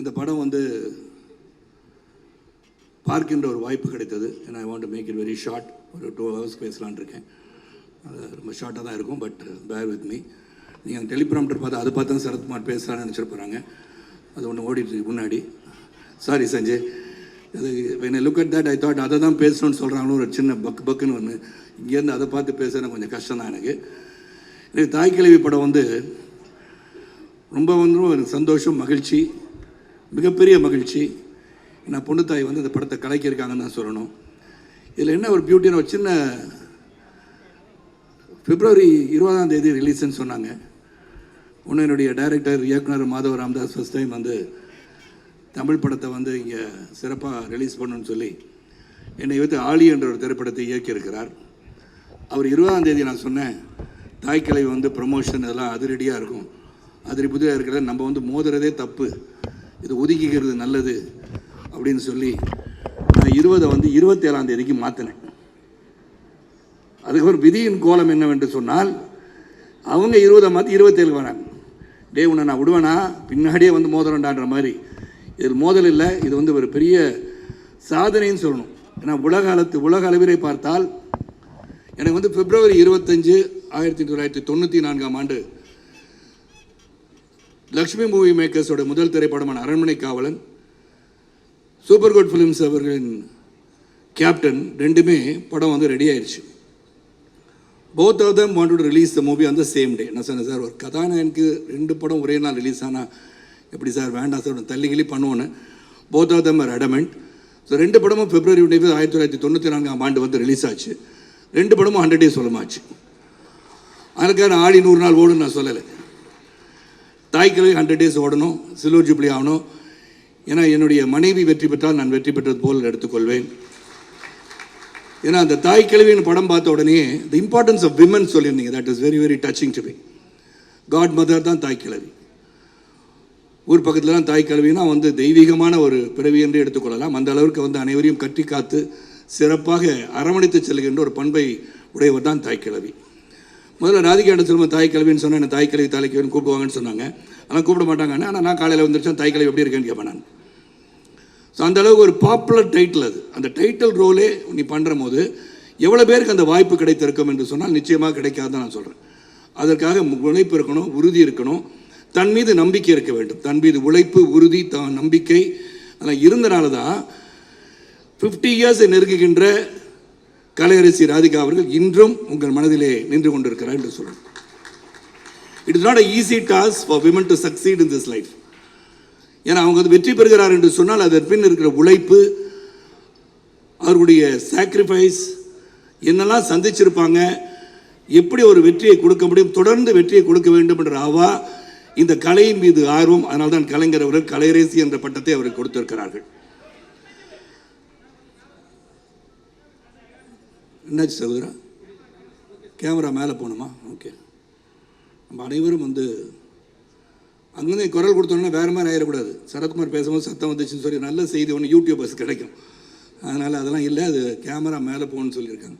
இந்த படம் வந்து பார்க்கின்ற ஒரு வாய்ப்பு கிடைத்தது. ஏன்னா I want to make it very short. ஒரு 2 hours பேசலான் இருக்கேன். அது ரொம்ப ஷார்ட்டாக தான் இருக்கும். But bear with me. நீங்கள் டெலிப்ராம்டர் பார்த்து அதை பார்த்து தான் சரத்குமார் பேசலான்னு நினச்சிருப்பாங்க. அது ஒன்று ஓடிட்டு முன்னாடி. சாரி சஞ்சய், அது when I look at that I thought அதை தான் பேசணும்னு சொல்கிறாங்களோ ஒரு சின்ன பக்குன்னு ஒன்று. இங்கேருந்து அதை பார்த்து பேசுறது கொஞ்சம் கஷ்டம் தான் எனக்கு. தாய் கிழவி படம் வந்து ரொம்ப எனக்கு சந்தோஷம், மகிழ்ச்சி, மிகப்பெரிய மகிழ்ச்சி. நான் பொண்ணு தாய் வந்து இந்த படத்தை கலைக்கியிருக்காங்கன்னு தான் சொல்லணும். இதில் என்ன ஒரு பியூட்டின்னு ஒரு சின்ன February 20 ரிலீஸ்ன்னு சொன்னாங்க. ஒன்று என்னுடைய டைரக்டர் இயக்குனர் மாதவ ராமதாஸ் ஃபஸ்ட் டைம் வந்து தமிழ் படத்தை வந்து இங்கே சிறப்பாக ரிலீஸ் பண்ணணும்னு சொல்லி என்னை வைத்து ஆளி என்ற ஒரு திரைப்படத்தை இயக்கியிருக்கிறார். அவர் 20 நான் சொன்னேன், தாய்க்கிழவி வந்து ப்ரமோஷன் இதெல்லாம் அதிரடியாக இருக்கும், புதிதாக இருக்கிறத நம்ம வந்து மோதுறதே தப்பு, இது ஒதுக்கிக்கிறது நல்லது அப்படின்னு சொல்லி நான் 20 வந்து 27 மாற்றினேன். அதுக்கப்புறம் விதியின் கோலம் என்னவென்று சொன்னால் அவங்க 20 மாற்றி 27 வராங்க. டே உன்னை நான் விடுவேனா, பின்னாடியே வந்து மோதிரண்டான்ற மாதிரி. இதில் மோதல் இல்லை, இது வந்து ஒரு பெரிய சாதனைன்னு சொல்லணும். ஏன்னா உலக அளவிலே பார்த்தால் எனக்கு வந்து February 25, 1994 லக்ஷ்மி மூவி மேக்கர்ஸோட முதல் திரைப்படமான அரண்மனை காவலன், சூப்பர் குட் ஃபிலிம்ஸ் அவர்களின் கேப்டன் ரெண்டுமே படம் வந்து ரெடி ஆயிடுச்சு. both of them wanted to release the movie on the same day. நான் சொன்னேன், சார் ஒரு கதாநாயகனுக்கு 2 படம் ஒரே நாள் ரிலீஸ் ஆனால் எப்படி சார், வேண்டாம் சார், தள்ளிகிளி பண்ணுவோன்னு. both of them are adamant. So 2 படமும் February 25, 1994 வந்து ரிலீஸ் ஆச்சு. 2 படமும் 100 days சொல்லமாச்சு. அதுக்காக ஆடி 100 நாள் ஓடுன்னு நான் சொல்லலை. தாய்க்கிழவி 100 days ஓடணும், சில்வர் ஜூப்ளி ஆகணும். ஏன்னா என்னுடைய மனைவி வெற்றி பெற்றால் நான் வெற்றி பெற்றது போல் எடுத்துக்கொள்வேன். ஏன்னா அந்த தாய்க்கிழவின்னு படம் பார்த்த உடனே தி இம்பார்ட்டன்ஸ் ஆஃப் விமன் சொல்லியிருந்தீங்க. That is very very touching to me. God mother தான் தாய்க்கிழவி. ஊர் பக்கத்துலலாம் தாய்க்கிழவினா வந்து தெய்வீகமான ஒரு பிறவி என்று எடுத்துக்கொள்ளலாம். அந்த அளவுக்கு வந்து அனைவரையும் கட்டி காத்து சிறப்பாக அரவணைத்து செல்கின்ற ஒரு பண்பை உடையவர் தான் தாய்க்கிழவி. முதல்ல ராதிகா செல்வம் தாய்க்கிழவின்னு சொன்னால் என்ன தாய்க்கிழவி தாய்க்கிழவின்னு கூப்பிடுவாங்கன்னு சொன்னாங்க. ஆனால் கூப்பிட மாட்டாங்கன்னு. ஆனால் நான் காலையில் வந்துருச்சேன், தாய்க்கிழவி எப்படி இருக்கேன்னு கேட்பேன் நான். ஸோ அந்தளவுக்கு ஒரு பாப்புலர் டைட்டில் அது. அந்த டைட்டில் ரோலே நீ பண்ணுற போது எவ்வளோ பேருக்கு அந்த வாய்ப்பு கிடைத்திருக்கும் என்று சொன்னால் நிச்சயமாக கிடைக்காதுன்னு நான் சொல்கிறேன். அதற்காக உழைப்பு இருக்கணும், உறுதி இருக்கணும், தன் மீது நம்பிக்கை இருக்க வேண்டும். தன் மீது உழைப்பு, உறுதி, நம்பிக்கை அதெல்லாம் இருந்தனால தான் 50 years நெருங்குகின்ற கலையரசி ராதிகா அவர்கள் இன்றும் உங்கள் மனதிலே நின்று கொண்டிருக்கிறார் என்று சொல்கிறேன். It is not a easy task for women to succeed in this life. ஏன்னா அவங்க வந்து வெற்றி பெறுகிறார் என்று சொன்னால் அதன் பின் இருக்கிற உழைப்பு, அவர்களுடைய சாக்ரிஃபைஸ் என்னெல்லாம் சந்திச்சிருப்பாங்க, எப்படி ஒரு வெற்றியை கொடுக்க முடியும், தொடர்ந்து வெற்றியை கொடுக்க வேண்டும் என்ற ஆவா, இந்த கலையின் மீது ஆர்வம். அதனால் தான் கலைஞர் அவர்கள் கலையரசி என்ற பட்டத்தை அவருக்கு கொடுத்திருக்கிறார்கள். என்னாச்சு சகோதரா, கேமரா மேலே போகணுமா? ஓகே. நம்ம அனைவரும் வந்து அங்கேருந்து குரல் கொடுத்தோன்னா வேறு மாதிரி ஆயிடக்கூடாது. சரத்குமார் பேசும்போது சத்தம் வந்துச்சுன்னு சொல்லி நல்ல செய்தி ஒன்று யூடியூபர்ஸ் கிடைக்கும். அதனால் அதெல்லாம் இல்லை, அது கேமரா மேலே போகணுன்னு சொல்லியிருக்காங்க.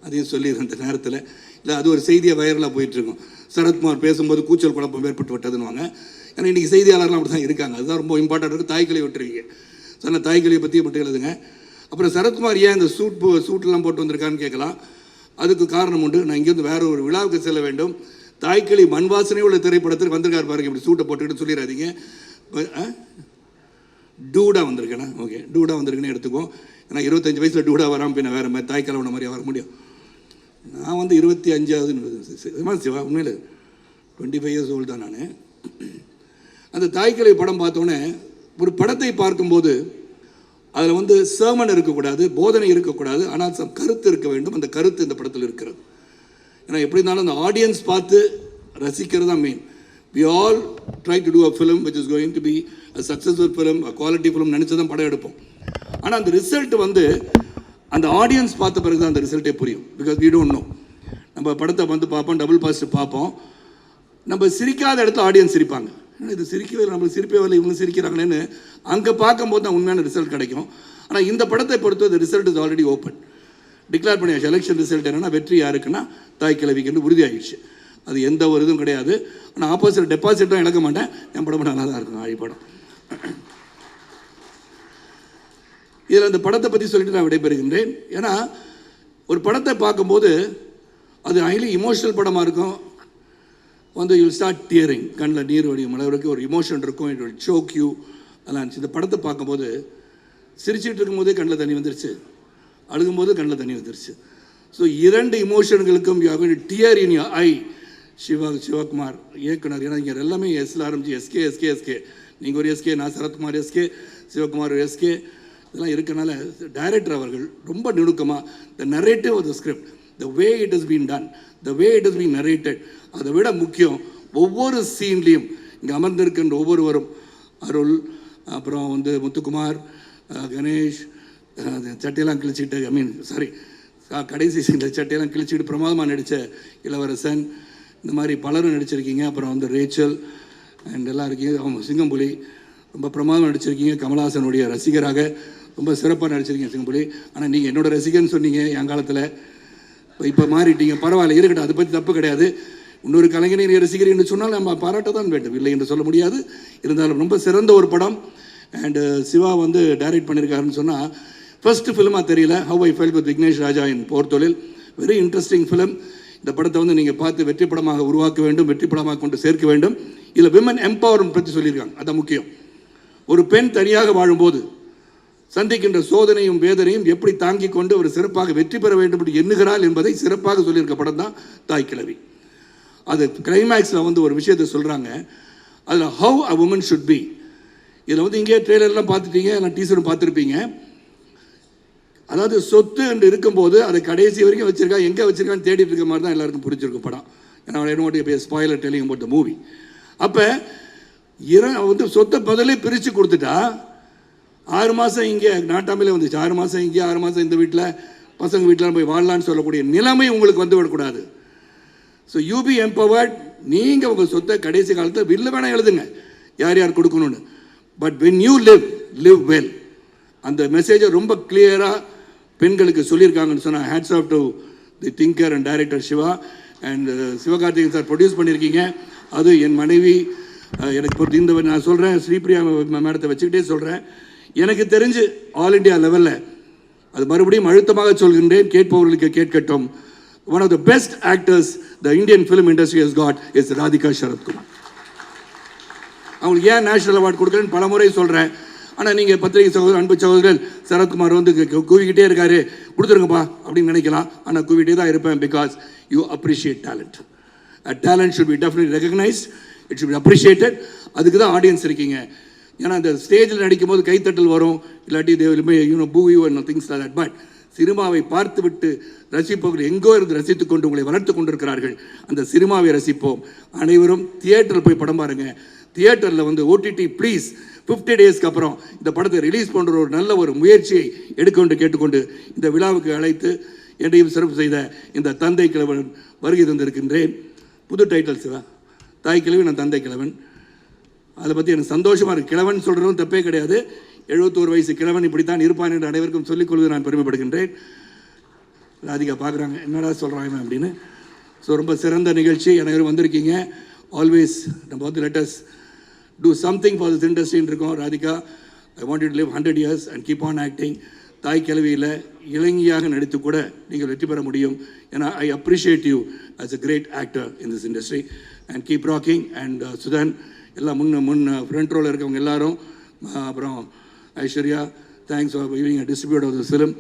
அதையும் சொல்லிடுறேன் அந்த நேரத்தில். இல்லை அது ஒரு செய்தியாக வைரலாக போயிட்டுருக்கும். சரத்குமார் பேசும்போது கூச்சல் குழப்பம் ஏற்பட்டு விட்டதுன்னுவாங்க. ஏன்னா இன்றைக்கி செய்தியாளர்லாம் அப்படி தான் இருக்காங்க. அதுதான் ரொம்ப இம்பார்ட்டன்ட் இருக்குது. தாய்க்கிழவி விட்டுருக்கீங்க சொன்ன தாய்க்கிழவியை பற்றி மட்டும் எழுதுங்க. அப்புறம் சரத்குமார் ஏன் இந்த சூட்டெல்லாம் போட்டு வந்திருக்கான்னு கேட்கலாம். அதுக்கு காரணம் உண்டு. நான் இங்கேருந்து வேறு ஒரு விழாவுக்கு செல்ல வேண்டும். தாய்க்கிழவி மண் வாசனை உள்ள திரைப்படத்துக்கு வந்திருக்காரு பாருங்க. இப்படி சூட்டை போட்டுக்கிட்டு சொல்லிடாதீங்க. டூடா வந்திருக்கேண்ணா. ஓகே, டூடா வந்திருக்குன்னு எடுத்துக்கோ. ஏன்னா 25 வயசில் டூடா வராமல் பின்ன வேறு மாதிரி தாய்க்கிழவன மாதிரி வர முடியும். நான் வந்து 25 சிவா உண்மையில் 25 years old தான் நான். அந்த தாய்க்கிழவி படம் பார்த்தோன்னே ஒரு படத்தை பார்க்கும்போது அதில் வந்து சர்மன் இருக்கக்கூடாது, போதனை இருக்கக்கூடாது, ஆனால் கருத்து இருக்க வேண்டும். அந்த கருத்து இந்த படத்தில் இருக்கிறது. ஏன்னா எப்படி இருந்தாலும் அந்த ஆடியன்ஸ் பார்த்து ரசிக்கிறது தான் main. We all try to do a film which is going to be a successful film, a quality film நினச்சி தான் படம் எடுப்போம். ஆனால் அந்த ரிசல்ட் வந்து அந்த ஆடியன்ஸ் பார்த்த பிறகு தான் அந்த ரிசல்ட்டே புரியும். Because we don't know. நம்ம படத்தை வந்து பார்ப்போம், டபுள் பாசிட்டிவ் பார்ப்போம். நம்ம சிரிக்காத இடத்துல ஆடியன்ஸ் சிரிப்பாங்க. ஏன்னா இது சிரிக்கவே இல்லை, நம்மளுக்கு சிரிப்பே வரல, இவங்க சிரிக்கிறாங்களேன்னு அங்கே பார்க்கும்போது தான் உண்மையான ரிசல்ட் கிடைக்கும். ஆனால் இந்த படத்தை பொறுத்து result is already open. Declare பண்ணியாச்சு. எலெக்ஷன் ரிசல்ட் என்னென்னா வெற்றி யாருக்குன்னா தாய்க்கிழவிக்கு உறுதியாகிடுச்சு. அது எந்த ஒரு இதுவும் கிடையாது. ஆனால் ஆப்போசிட் டெபாசிட்டும் இழக்க மாட்டேன். என் படம் நல்லா தான் இருக்கும். ஆழி படம் இதில் அந்த படத்தை பற்றி சொல்லிட்டு நான் விடைபெறுகின்றேன். ஏன்னா ஒரு படத்தை பார்க்கும்போது அது ஹைலி இமோஷனல் படமாக இருக்கும். வந்து யூ ஸ்டார்ட் டியரிங், கண்ணில் நீர் வடியும் அளவுக்கு ஒரு இமோஷன் இருக்கும். It will shock you. அதெல்லாம் இருந்துச்சு. இந்த படத்தை பார்க்கும்போது சிரிச்சுட்டு இருக்கும்போதே கண்ணில் தண்ணி வந்துருச்சு, அழுகும்போது கண்ணில் தண்ணி வந்துருச்சு. ஸோ 2 இமோஷன்களுக்கும் you are dear in your eye. Sivakumar இயக்குனர். ஏன்னா இங்கே எல்லாமே எஸ்ல ஆரம்பிச்சு எஸ்கே எஸ்கே எஸ்கே. நீங்கள் ஒரு எஸ்கே, நான் சரத்குமார் எஸ்கே, சிவகுமார் ஒரு எஸ்கே, இதெல்லாம் இருக்கனால டைரக்டர் அவர்கள் ரொம்ப நுணுக்கமாக the narrative of the script, the way it is been done, the way it is been narrated, அதை விட முக்கியம் ஒவ்வொரு சீன்லேயும் இங்கே அமர்ந்திருக்கின்ற ஒவ்வொருவரும், அருள், அப்புறம் வந்து முத்துக்குமார், கணேஷ், சட்டையெல்லாம் கிழிச்சிட்டு கடைசி சீனில் சட்டையெல்லாம் கிழிச்சிட்டு பிரமாதமாக நடித்த இளவரசன், இந்த மாதிரி பலரும் நடிச்சிருக்கீங்க. அப்புறம் வந்து ரேச்சல் அண்ட் எல்லாம் இருக்கீங்க. அவங்க சிங்கம்புலி ரொம்ப பிரமாதம் நடிச்சிருக்கீங்க. கமல்ஹாசனுடைய ரசிகராக ரொம்ப சிறப்பாக நடிச்சிருக்கீங்க சிங்கம்புலி. ஆனால் நீங்கள் என்னோட ரசிகர்னு சொன்னீங்க என் காலத்தில், இப்போ மாறிட்டீங்க. பரவாயில்ல, இருக்கட்டும், அதை பற்றி தப்பு கிடையாது. இன்னொரு கலைஞனை ரசிகர் என்று சொன்னால் நம்ம பாராட்ட தான் வேண்டும், இல்லை என்று சொல்ல முடியாது. இருந்தாலும் ரொம்ப சிறந்த ஒரு படம். அண்டு சிவா வந்து டைரக்ட் பண்ணியிருக்காருன்னு சொன்னால் ஃபர்ஸ்ட் ஃபிலிமாக தெரியல. How I felt with Vignesh Raja in Por Thozhil. Very interesting film. இந்த படத்தை வந்து நீங்கள் பார்த்து வெற்றி படமாக உருவாக்க வேண்டும், வெற்றி படமாக கொண்டு சேர்க்க வேண்டும். இதில் விமன் எம்பவர்மெண்ட் பற்றி சொல்லியிருக்காங்க, அது முக்கியம். ஒரு பெண் தனியாக வாழும்போது சந்திக்கின்ற சோதனையும் வேதனையும் எப்படி தாங்கிக் கொண்டு ஒரு சிறப்பாக வெற்றி பெற வேண்டும் என்று எண்ணுகிறாள் என்பதை சிறப்பாக சொல்லியிருக்க படம் தான் தாய் கிழவி. அது கிளைமேக்ஸில் வந்து ஒரு விஷயத்தை சொல்கிறாங்க. அதில் how a woman should be. இதில் வந்து இங்கே ட்ரெய்லர்லாம் பார்த்துட்டீங்க, நான் டீசரும் பார்த்துருப்பீங்க. அதாவது சொத்து என்று இருக்கும்போது அதை கடைசி வரைக்கும் வச்சிருக்கா, எங்கே வச்சிருக்கான்னு தேடிட்டு இருக்க மாதிரி தான் எல்லாருக்கும் புரிஞ்சிருக்கும் படம். ஏன்னா என்ன ஸ்பாயிலர் டெல்லிங் போட்ட மூவி. அப்போ வந்து சொத்தை முதலே பிரித்து கொடுத்துட்டா 6 மாதம் இங்கே நாட்டாமலே வந்துச்சு, 6 மாதம் இங்கே, 6 மாதம் இந்த வீட்டில், பசங்க வீட்டில் போய் வாழலான்னு சொல்லக்கூடிய நிலைமை உங்களுக்கு வந்து விடக்கூடாது. So you B empowered. நீங்கள் உங்கள் சொத்தை கடைசி காலத்தில் வில்ல வேணால் எழுதுங்க யார் யார் கொடுக்கணும்னு. But when you live well. அந்த மெசேஜை ரொம்ப கிளியராக பெண்களுக்கு சொல்லியிருக்காங்கன்னு சொன்னால் hats off to the thinker and director Siva. And Sivakarthikeyan sir produce பண்ணியிருக்கீங்க. அது என் மனைவி எனக்கு பொறுத்து இந்த நான் சொல்கிறேன், ஸ்ரீபிரியா மேடத்தை வச்சுக்கிட்டே சொல்கிறேன், எனக்கு தெரிஞ்சு ஆல் இண்டியா லெவலில், அது மறுபடியும் அழுத்தமாக சொல்கின்றேன், கேட்பவர்களுக்கு கேட்கட்டும், one of the best actors the Indian film industry has got is Radhika Sarathkumar. அவங்களுக்கு ஏன் நேஷனல் அவார்டு கொடுக்குறேன்னு பல முறை சொல்கிறேன். ஆனால் நீங்கள் பத்திரிகை சகோதரர், அன்பு சகோதரர் சரத்குமார் வந்து கூவிக்கிட்டே இருக்காரு, கொடுத்துருங்கப்பா அப்படின்னு நினைக்கலாம். ஆனால் கூவிட்டே தான் இருப்பேன். Because you appreciate talent. Talent should be definitely recognised, it should be appreciated. அதுக்கு தான் ஆடியன்ஸ் இருக்கீங்க. ஏன்னா அந்த ஸ்டேஜில் நடிக்கும் போது கைத்தட்டல் வரும், இல்லாட்டி பூ you and things like that. But சினிமாவை பார்த்துவிட்டு ரசிப்பவர்கள் எங்கோ இருந்து ரசித்து கொண்டு உங்களை வளர்த்து கொண்டிருக்கிறார்கள். அந்த சினிமாவை ரசிப்போம். அனைவரும் தியேட்டரில் போய் படம் பாருங்க. தியேட்டரில் வந்து ஓடிடி ப்ளீஸ் 50 டேஸ்க்கு அப்புறம் இந்த படத்தை ரிலீஸ் பண்ணுற ஒரு நல்ல ஒரு முயற்சியை எடுக்கொண்டு கேட்டுக்கொண்டு இந்த விழாவுக்கு அழைத்து என்னையும் சிறப்பு செய்த இந்த தந்தை கிழவன் வருகை தந்திருக்கின்றேன். புது டைட்டில் சிவா, தாய் கிழவி, நான் தந்தை கிழவன். அதை பற்றி எனக்கு சந்தோஷமாக இருக்குது. கிழவன் சொல்கிறதும் தப்பே கிடையாது. 71 வயசு கிழவன் இப்படித்தான் இருப்பான் என்று அனைவருக்கும் சொல்லிக்கொள்வது நான் பெருமைப்படுகின்றேன். ராதிகா பார்க்குறாங்க, என்னடா சொல்கிறாங்க அப்படின்னு. ஸோ ரொம்ப சிறந்த நிகழ்ச்சி, அனைவரும் வந்திருக்கீங்க. ஆல்வேஸ் நம்ம வந்து let's do something for this இண்டஸ்ட்ரின்னு இருக்கோம். Radhika, I want you to live 100 years and keep on acting. தாய் கிழவியில் இளைஞியாக நடித்து கூட நீங்கள் வெற்றி பெற முடியும். ஏன்னா I appreciate you as a great actor in this industry and keep rocking. And Sudhan எல்லாம் முன் ஃப்ரண்ட் ரோவில் இருக்கவங்க எல்லாரும், அப்புறம் Aishwarya, thanks for giving a distribute of the film.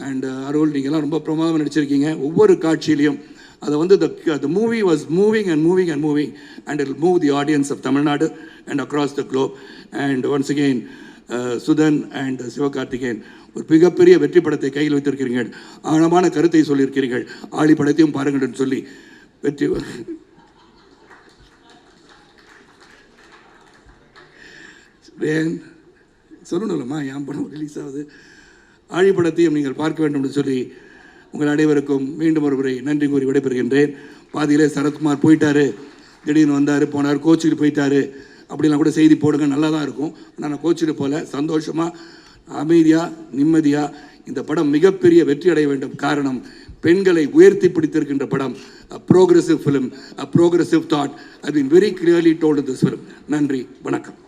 And Arul, நீங்கள்லாம் ரொம்ப பிரமாதமாக நடிச்சிருக்கீங்க. ஒவ்வொரு காட்சியிலையும் அதை வந்து the movie was moving and moving and moving and it will move the audience of Tamil Nadu and across the globe. And once again Sudhan and Sivakarthikeyan ஒரு மிகப்பெரிய வெற்றி படத்தை கையில் வைத்திருக்கிறீர்கள். ஆழமான கருத்தை சொல்லியிருக்கிறீர்கள். ஆழி படத்தையும் பாருங்கள் என்று சொல்லி வெற்றி சொல்லணும்லம்மா, என் படம் ரிலீஸ் ஆகுது. ஆழி படத்தையும் நீங்கள் பார்க்க வேண்டும் என்று சொல்லி உங்கள் அனைவருக்கும் மீண்டும் ஒரு முறை நன்றி கூறி விடைபெறுகின்றேன். பாதியிலே சரத்குமார் போயிட்டாரு, திடீர்னு வந்தார், போனார், கோச்சிட்டு போயிட்டாரு அப்படிலாம் கூட செய்தி போடுங்க, நல்லா தான் இருக்கும். ஆனால் நான் கோச்சிட்டு போல சந்தோஷமாக அமைதியாக நிம்மதியாக இந்த படம் மிகப்பெரிய வெற்றி அடைய வேண்டும். காரணம், பெண்களை உயர்த்தி பிடித்திருக்கின்ற படம். A progressive film, a progressive thought. I've been very clearly told in this film. நன்றி, வணக்கம்.